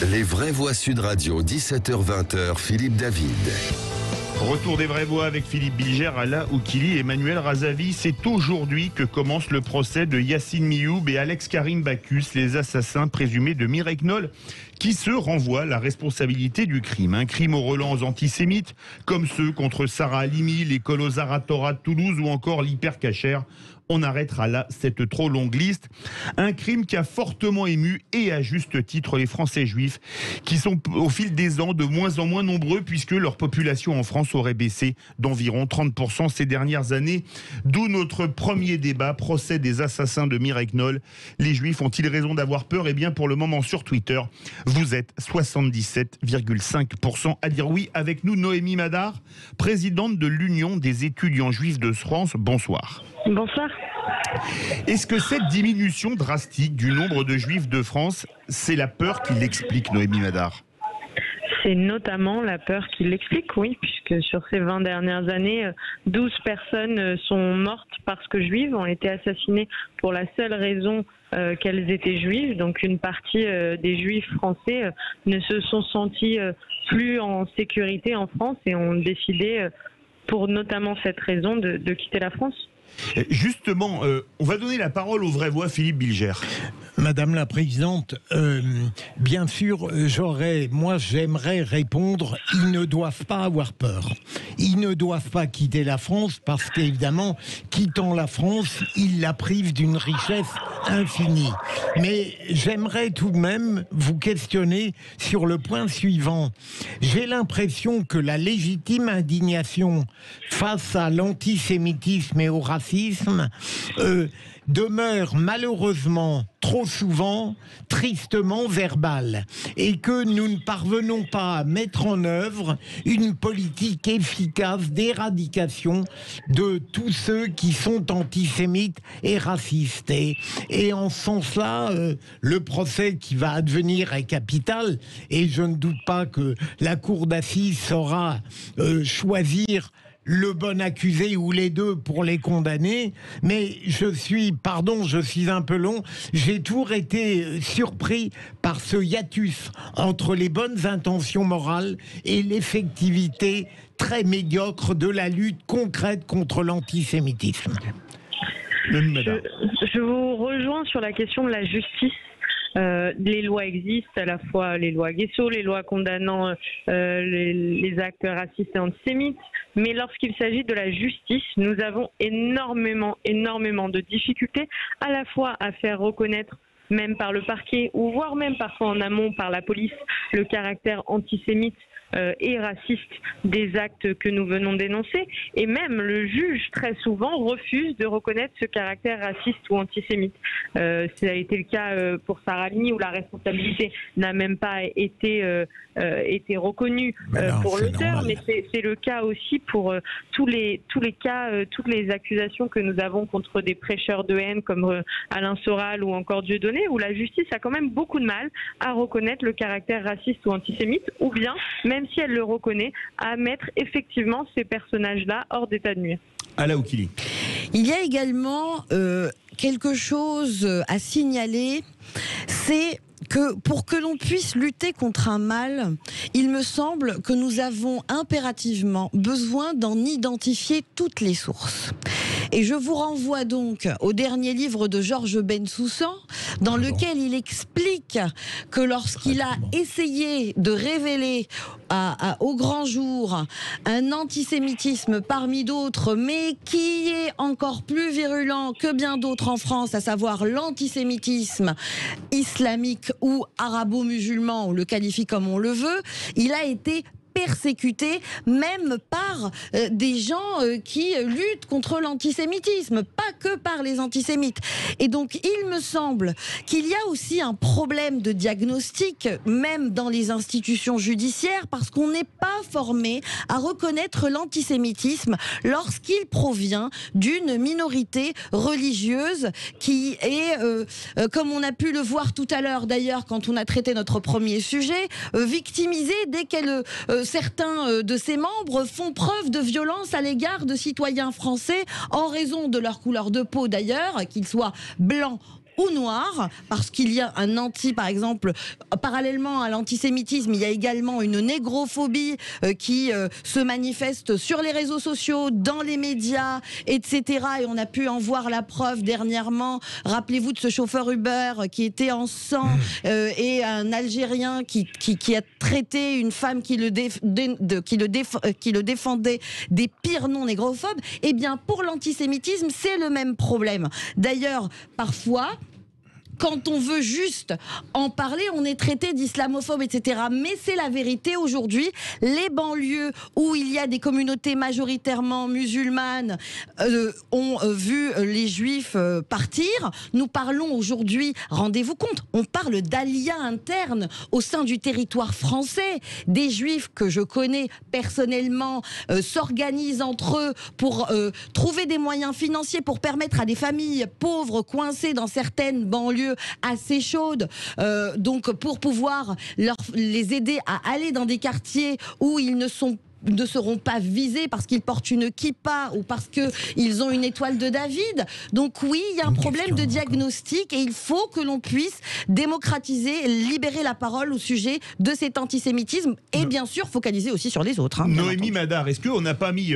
Les vraies voix Sud Radio, 17h-20h, Philippe David. Retour des vraies voix avec Philippe Bilger, Ala Oukili et Emmanuel Razavi. C'est aujourd'hui que commence le procès de Yassine Mioub et Alex Karim Bacchus, les assassins présumés de Mireille Knoll, qui se renvoient la responsabilité du crime. Un crime aux relents antisémites, comme ceux contre Sarah Halimi, l'école aux Aratora de Toulouse ou encore l'hypercachère. On arrêtera là cette trop longue liste. Un crime qui a fortement ému, et à juste titre, les Français juifs, qui sont au fil des ans de moins en moins nombreux, puisque leur population en France aurait baissé d'environ 30% ces dernières années. D'où notre premier débat, procès des assassins de Mireille Knoll. Les juifs ont-ils raison d'avoir peur? Eh bien, pour le moment, sur Twitter, vous êtes 77,5% à dire oui. Avec nous, Noémie Madar, présidente de l'Union des étudiants juifs de France. Bonsoir. Bonsoir. Est-ce que cette diminution drastique du nombre de juifs de France, c'est la peur qui l'explique, Noémie Madar? C'est notamment la peur qui l'explique, oui, puisque sur ces 20 dernières années, 12 personnes sont mortes parce que juives, ont été assassinées pour la seule raison qu'elles étaient juives. Donc une partie des juifs français ne se sont sentis plus en sécurité en France et ont décidé, pour notamment cette raison, de quitter la France. Justement, on va donner la parole aux vraies voix, Philippe Bilger. Madame la Présidente, bien sûr, j'aimerais répondre, ils ne doivent pas avoir peur. Ils ne doivent pas quitter la France parce qu'évidemment, quittant la France, ils la privent d'une richesse infinie. Mais j'aimerais tout de même vous questionner sur le point suivant. J'ai l'impression que la légitime indignation face à l'antisémitisme et au racisme demeure malheureusement trop souvent tristement verbale et que nous ne parvenons pas à mettre en œuvre une politique efficace d'éradication de tous ceux qui sont antisémites et racistes. Et en ce sens-là, le procès qui va advenir est capital et je ne doute pas que la cour d'assises saura choisir le bon accusé ou les deux pour les condamner, mais je suis un peu long, j'ai toujours été surpris par ce hiatus entre les bonnes intentions morales et l'effectivité très médiocre de la lutte concrète contre l'antisémitisme. Je vous rejoins sur la question de la justice. Les lois existent, à la fois les lois Guesso, les lois condamnant les actes racistes et antisémites, mais lorsqu'il s'agit de la justice, nous avons énormément de difficultés à la fois à faire reconnaître, même par le parquet, ou voire même parfois en amont par la police, le caractère antisémite et raciste des actes que nous venons d'énoncer, et même le juge très souvent refuse de reconnaître ce caractère raciste ou antisémite. Ça a été le cas pour Sarah Halimi, où la responsabilité n'a même pas été reconnue pour l'auteur, mais c'est le cas aussi pour tous les cas, toutes les accusations que nous avons contre des prêcheurs de haine comme Alain Soral ou encore Dieudonné, où la justice a quand même beaucoup de mal à reconnaître le caractère raciste ou antisémite, ou bien, même si elle le reconnaît, à mettre effectivement ces personnages-là hors d'état de nuire. Ala Oukili. Il y a également quelque chose à signaler, c'est que pour que l'on puisse lutter contre un mal, il me semble que nous avons impérativement besoin d'en identifier toutes les sources. Et je vous renvoie donc au dernier livre de Georges Bensoussan, dans lequel il explique que lorsqu'il a essayé de révéler au grand jour un antisémitisme parmi d'autres, mais qui est encore plus virulent que bien d'autres en France, à savoir l'antisémitisme islamique ou arabo-musulman, on le qualifie comme on le veut, il a été persécutés même par des gens qui luttent contre l'antisémitisme, pas que par les antisémites. Et donc il me semble qu'il y a aussi un problème de diagnostic, même dans les institutions judiciaires, parce qu'on n'est pas formé à reconnaître l'antisémitisme lorsqu'il provient d'une minorité religieuse qui est, comme on a pu le voir tout à l'heure d'ailleurs quand on a traité notre premier sujet, victimisée dès qu'elle certains de ses membres font preuve de violence à l'égard de citoyens français en raison de leur couleur de peau d'ailleurs, qu'ils soient blancs ou noir, parce qu'il y a un par exemple, parallèlement à l'antisémitisme, il y a également une négrophobie qui se manifeste sur les réseaux sociaux, dans les médias, etc. Et on a pu en voir la preuve dernièrement. Rappelez-vous de ce chauffeur Uber qui était en sang et un Algérien qui a traité une femme qui le défendait des pires noms négrophobes. Eh bien, pour l'antisémitisme, c'est le même problème. D'ailleurs, parfois, quand on veut juste en parler, on est traité d'islamophobe, etc. Mais c'est la vérité aujourd'hui. Les banlieues où il y a des communautés majoritairement musulmanes ont vu les juifs partir. Nous parlons aujourd'hui, rendez-vous compte, on parle d'alias internes au sein du territoire français. Des juifs que je connais personnellement s'organisent entre eux pour trouver des moyens financiers pour permettre à des familles pauvres coincées dans certaines banlieues assez chaudes, donc pour pouvoir les aider à aller dans des quartiers où ils ne seront pas visés parce qu'ils portent une kippa ou parce qu'ils ont une étoile de David. Donc oui, il y a un problème de diagnostic et il faut que l'on puisse démocratiser, libérer la parole au sujet de cet antisémitisme et bien sûr focaliser aussi sur les autres. Noémie Madar, est-ce qu'on n'a pas mis,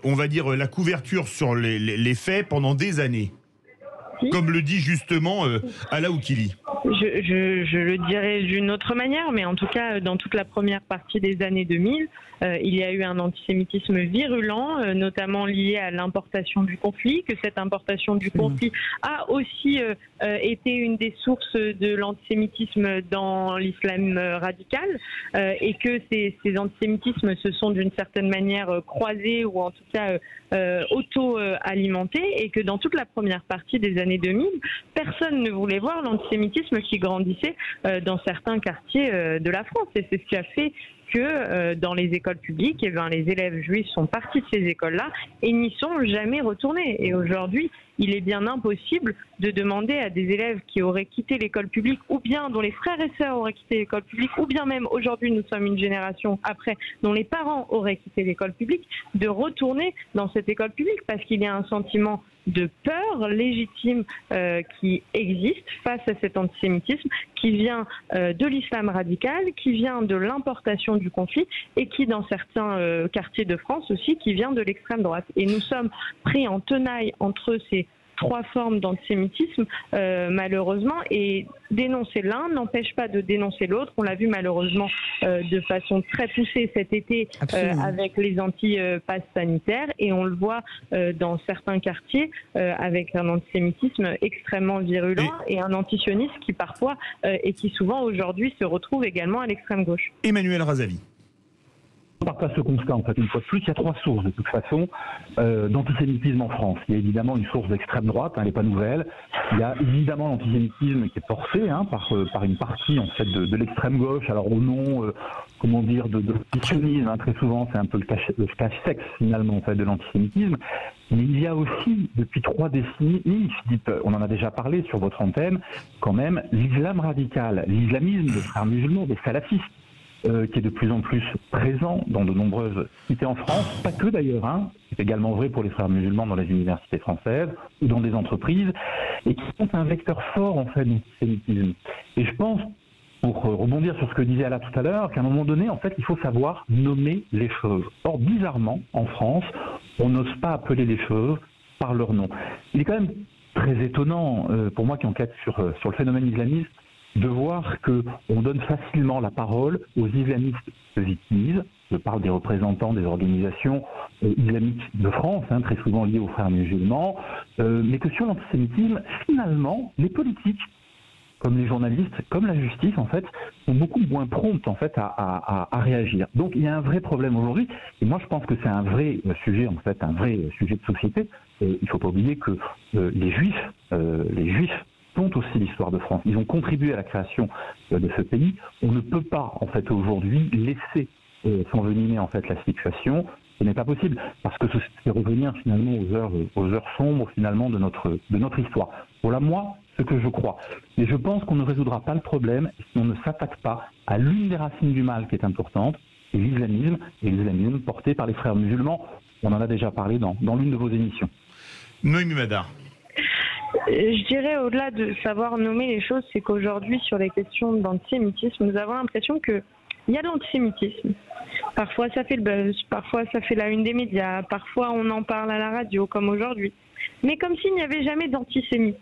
on va dire, la couverture sur les faits pendant des années ? Comme le dit justement Ala Oukili. Je le dirais d'une autre manière, mais en tout cas, dans toute la première partie des années 2000, il y a eu un antisémitisme virulent, notamment lié à l'importation du conflit, que cette importation du conflit a aussi été une des sources de l'antisémitisme dans l'islam radical, et que ces antisémitismes se sont d'une certaine manière croisés ou en tout cas auto-alimentés, et que dans toute la première partie des années 2000, personne ne voulait voir l'antisémitisme qui grandissait dans certains quartiers de la France. Et c'est ce qui a fait que dans les écoles publiques, les élèves juifs sont partis de ces écoles-là et n'y sont jamais retournés. Et aujourd'hui, il est bien impossible de demander à des élèves qui auraient quitté l'école publique, ou bien dont les frères et sœurs auraient quitté l'école publique, ou bien même aujourd'hui nous sommes une génération après dont les parents auraient quitté l'école publique, de retourner dans cette école publique, parce qu'il y a un sentiment de peur légitime qui existe face à cet antisémitisme, qui vient de l'islam radical, qui vient de l'importation du conflit, et qui dans certains quartiers de France aussi, qui vient de l'extrême droite. Et nous sommes pris en tenaille entre ces trois formes d'antisémitisme, malheureusement, et dénoncer l'un n'empêche pas de dénoncer l'autre. On l'a vu malheureusement de façon très poussée cet été avec les anti-passes sanitaires, et on le voit dans certains quartiers avec un antisémitisme extrêmement virulent et un antisionisme qui parfois et qui souvent aujourd'hui se retrouve également à l'extrême gauche. Emmanuel Razavi. On partage ce constat, en fait, une fois de plus, il y a trois sources, de toute façon, d'antisémitisme en France. Il y a évidemment une source d'extrême droite, elle n'est pas nouvelle. Il y a évidemment l'antisémitisme qui est porté par une partie, en fait, de l'extrême gauche, alors au nom, comment dire, de sionisme, très souvent, c'est un peu le cache-sexe, finalement, en fait, de l'antisémitisme. Mais il y a aussi, depuis 3 décennies, Philippe, on en a déjà parlé sur votre antenne, quand même, l'islam radical, l'islamisme des frères musulmans, des salafistes, qui est de plus en plus présent dans de nombreuses cités en France, pas que d'ailleurs, c'est également vrai pour les frères musulmans dans les universités françaises ou dans des entreprises, et qui sont un vecteur fort en fait d'antisémitisme. Et je pense, pour rebondir sur ce que disait Ala tout à l'heure, qu'à un moment donné, en fait, il faut savoir nommer les choses. Or, bizarrement, en France, on n'ose pas appeler les choses par leur nom. Il est quand même très étonnant, pour moi qui enquête sur le phénomène islamiste, de voir qu'on donne facilement la parole aux islamistes qui se victimisent. Je parle des représentants des organisations islamiques de France, très souvent liées aux frères musulmans, mais que sur l'antisémitisme, finalement, les politiques, comme les journalistes, comme la justice, en fait, sont beaucoup moins promptes, en fait, à réagir. Donc, il y a un vrai problème aujourd'hui, et moi, je pense que c'est un vrai sujet, en fait, un vrai sujet de société. Et il ne faut pas oublier que les Juifs sont aussi l'histoire de France. Ils ont contribué à la création de ce pays. On ne peut pas, en fait, aujourd'hui, laisser s'envenimer, en fait, la situation. Ce n'est pas possible, parce que c'est revenir, finalement, aux heures sombres, finalement, de notre histoire. Voilà, moi, ce que je crois. Mais je pense qu'on ne résoudra pas le problème si on ne s'attaque pas à l'une des racines du mal qui est importante, c'est l'islamisme, et l'islamisme porté par les frères musulmans. On en a déjà parlé dans l'une de vos émissions. Noémie Madar. Je dirais, au-delà de savoir nommer les choses, c'est qu'aujourd'hui, sur les questions d'antisémitisme, nous avons l'impression qu'il y a de l'antisémitisme. Parfois, ça fait le buzz, parfois, ça fait la une des médias, parfois, on en parle à la radio, comme aujourd'hui. Mais comme s'il n'y avait jamais d'antisémites.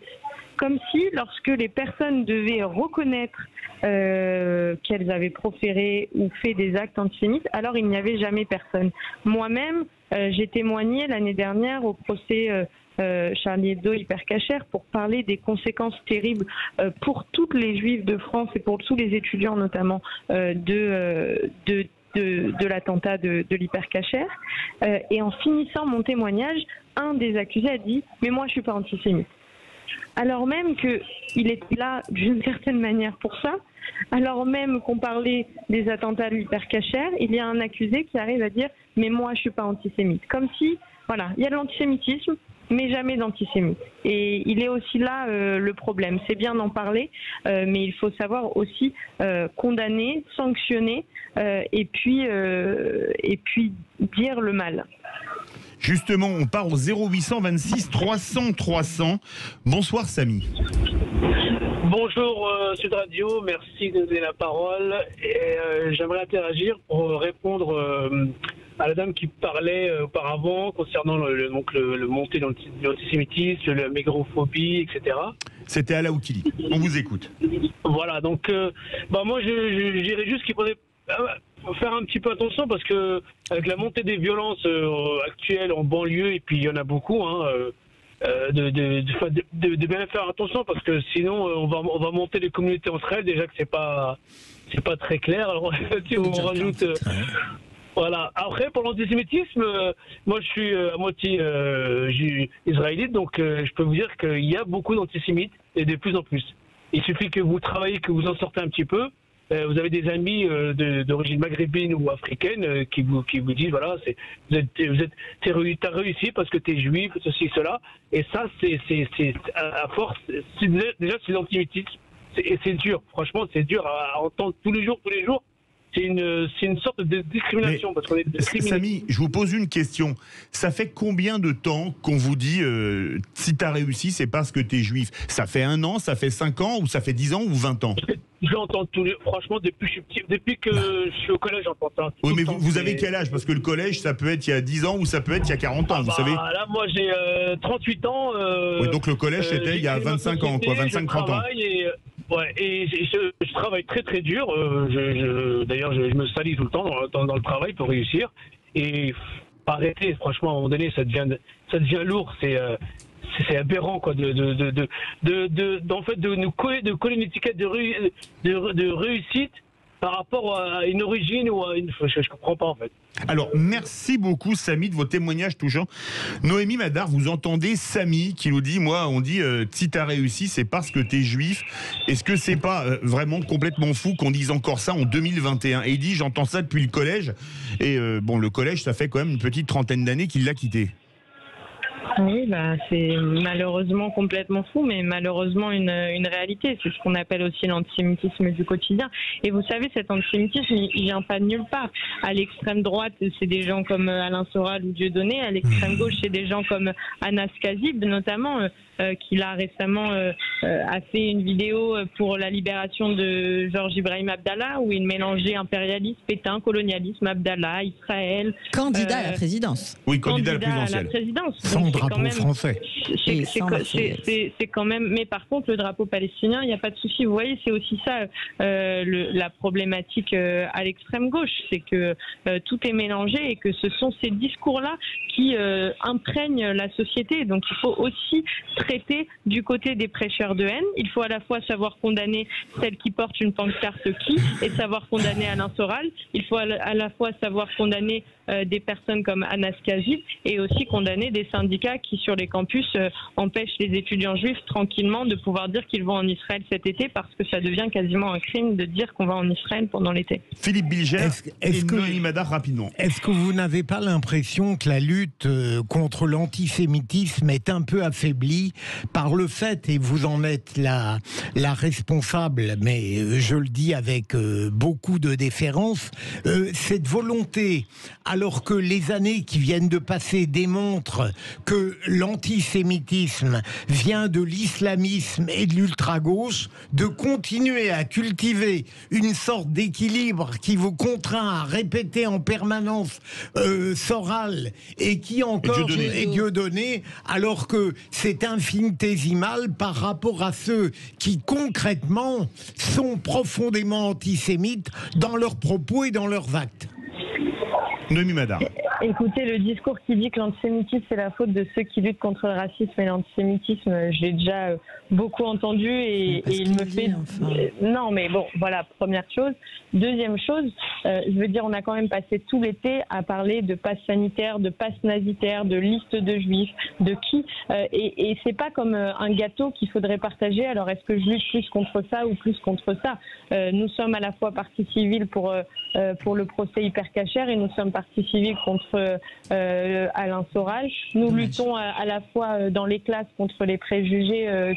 Comme si, lorsque les personnes devaient reconnaître qu'elles avaient proféré ou fait des actes antisémites, alors il n'y avait jamais personne. Moi-même, j'ai témoigné l'année dernière au procès Charlie Hebdo Hyper Cacher pour parler des conséquences terribles pour toutes les juifs de France et pour tous les étudiants notamment de l'attentat de l'Hyper Cacher. Et en finissant mon témoignage, un des accusés a dit « Mais moi, je suis pas antisémite ». Alors même qu'il était là d'une certaine manière pour ça, alors même qu'on parlait des attentats de l'Hyper Cacher, il y a un accusé qui arrive à dire « mais moi je suis pas antisémite ». Comme si, voilà, il y a de l'antisémitisme, mais jamais d'antisémite. Et il est aussi là le problème. C'est bien d'en parler, mais il faut savoir aussi condamner, sanctionner et puis dire le mal. Justement, on part au 0826 300 300. Bonsoir Samy. Bonjour Sud Radio, merci de donner la parole. Et j'aimerais interagir pour répondre à la dame qui parlait auparavant concernant le montée de l'antisémitisme, la mégrophobie, etc. C'était Ala Oukili. On vous écoute. Voilà, donc moi je dirais juste qu'il faudrait faire un petit peu attention parce que avec la montée des violences actuelles en banlieue, et puis il y en a beaucoup, de bien faire attention parce que sinon on va monter les communautés entre elles, déjà que c'est pas très clair. Alors on rajoute voilà. Après, pour l'antisémitisme, moi je suis à moitié israélite, donc je peux vous dire qu'il y a beaucoup d'antisémites et de plus en plus. Il suffit que vous travaillez, que vous en sortez un petit peu. Vous avez des amis d'origine maghrébine ou africaine qui vous disent voilà, t'as réussi parce que t'es juif, ceci, cela. Et ça, c'est à force, déjà c'est l'antisémitisme. Et c'est dur, franchement, c'est dur à entendre tous les jours. C'est une sorte de discrimination. Parce qu'on est discriminé. Samy, je vous pose une question. Ça fait combien de temps qu'on vous dit si t'as réussi, c'est parce que t'es juif? Ça fait 1 an, ça fait 5 ans, ou ça fait 10 ans, ou 20 ans? Je l'entends franchement, depuis que je suis petit, depuis que je suis au collège, j'entends ça. Oui, mais vous avez quel âge? Parce que le collège, ça peut être il y a 10 ans ou ça peut être il y a 40 ans, vous savez. Là, moi, j'ai 38 ans. Oui, donc le collège, c'était il y a 25 ans, quoi, 25-30 ans. Et je travaille très très dur. D'ailleurs, je me salis tout le temps dans le travail pour réussir. Et arrêter, franchement, à un moment donné, ça devient lourd. C'est aberrant, quoi, en fait, de coller une étiquette de réussite par rapport à une origine ou à une... Je comprends pas, en fait. Alors, merci beaucoup, Samy, de vos témoignages touchants. Noémie Madar, vous entendez Samy qui nous dit, on dit, si t'as réussi, c'est parce que t'es juif. Est-ce que c'est pas vraiment complètement fou qu'on dise encore ça en 2021? Et il dit, j'entends ça depuis le collège. Et le collège, ça fait quand même une petite trentaine d'années qu'il l'a quitté. Oui, c'est malheureusement complètement fou, mais malheureusement une réalité. C'est ce qu'on appelle aussi l'antisémitisme du quotidien. Et vous savez, cet antisémitisme, il vient pas de nulle part. À l'extrême droite, c'est des gens comme Alain Soral ou Dieudonné. À l'extrême gauche, c'est des gens comme Anas Kazib, notamment, qui là récemment a fait une vidéo pour la libération de Georges Ibrahim Abdallah, où il mélangeait impérialisme, Pétain, colonialisme, Abdallah, Israël. Candidat à la présidence. Oui, candidat à la présidence. Sans drapeau français. C'est quand même. Mais par contre, le drapeau palestinien, il n'y a pas de souci. Vous voyez, c'est aussi ça la problématique à l'extrême gauche, c'est que tout est mélangé et que ce sont ces discours-là qui imprègnent la société. Donc, il faut aussi traiter du côté des prêcheurs de haine. Il faut à la fois savoir condamner celles qui portent une pancarte qui et savoir condamner Alain Soral. Il faut à la fois savoir condamner des personnes comme Anas Kazib et aussi condamner des syndicats qui, sur les campus, empêchent les étudiants juifs tranquillement de pouvoir dire qu'ils vont en Israël cet été parce que ça devient quasiment un crime de dire qu'on va en Israël pendant l'été. Philippe Bilger et Noémie Madar, rapidement. Est-ce que vous n'avez pas l'impression que la lutte contre l'antisémitisme est un peu affaiblie par le fait, et vous en êtes la responsable, mais je le dis avec beaucoup de déférence, cette volonté, alors que les années qui viennent de passer démontrent que l'antisémitisme vient de l'islamisme et de l'ultra-gauche, de continuer à cultiver une sorte d'équilibre qui vous contraint à répéter en permanence Soral et qui encore est Dieudonné, alors que c'est infinitésimal par rapport à ceux qui concrètement sont profondément antisémites dans leurs propos et dans leurs actes. Noémie Madar. Écoutez, le discours qui dit que l'antisémitisme c'est la faute de ceux qui luttent contre le racisme et l'antisémitisme, je l'ai déjà beaucoup entendu et il me fait... Non mais bon, voilà, première chose. Deuxième chose, je veux dire, on a quand même passé tout l'été à parler de passe sanitaire, de passe nazitaire, de liste de juifs, de qui, et c'est pas comme un gâteau qu'il faudrait partager. Alors est-ce que je lutte plus contre ça ou plus contre ça? Nous sommes à la fois partie civile pour le procès Hyper Cacher et nous sommes partie civile contre Alain Soral. Nous luttons à la fois dans les classes contre les préjugés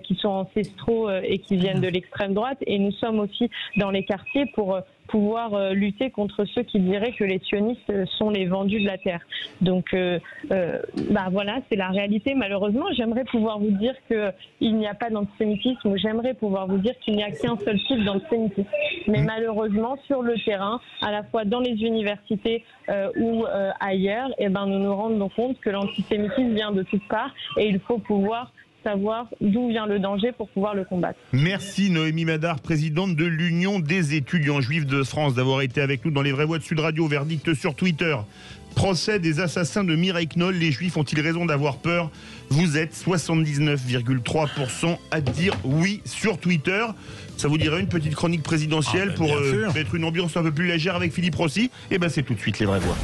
qui sont ancestraux et qui viennent de l'extrême droite, et nous sommes aussi dans les quartiers pour pouvoir lutter contre ceux qui diraient que les sionistes sont les vendus de la terre. Donc voilà, c'est la réalité. Malheureusement, j'aimerais pouvoir vous dire qu'il n'y a pas d'antisémitisme, ou j'aimerais pouvoir vous dire qu'il n'y a qu'un seul type d'antisémitisme. Mais malheureusement, sur le terrain, à la fois dans les universités ou ailleurs, nous nous rendons compte que l'antisémitisme vient de toutes parts et il faut pouvoir savoir d'où vient le danger pour pouvoir le combattre. Merci Noémie Madar, présidente de l'Union des étudiants juifs de France, d'avoir été avec nous dans les vraies voix de Sud Radio. Verdict sur Twitter. Procès des assassins de Mireille Knoll. Les juifs ont-ils raison d'avoir peur? Vous êtes 79,3% à dire oui sur Twitter. Ça vous dirait une petite chronique présidentielle pour mettre une ambiance un peu plus légère avec Philippe Rossi? Eh bien c'est tout de suite les vraies voix.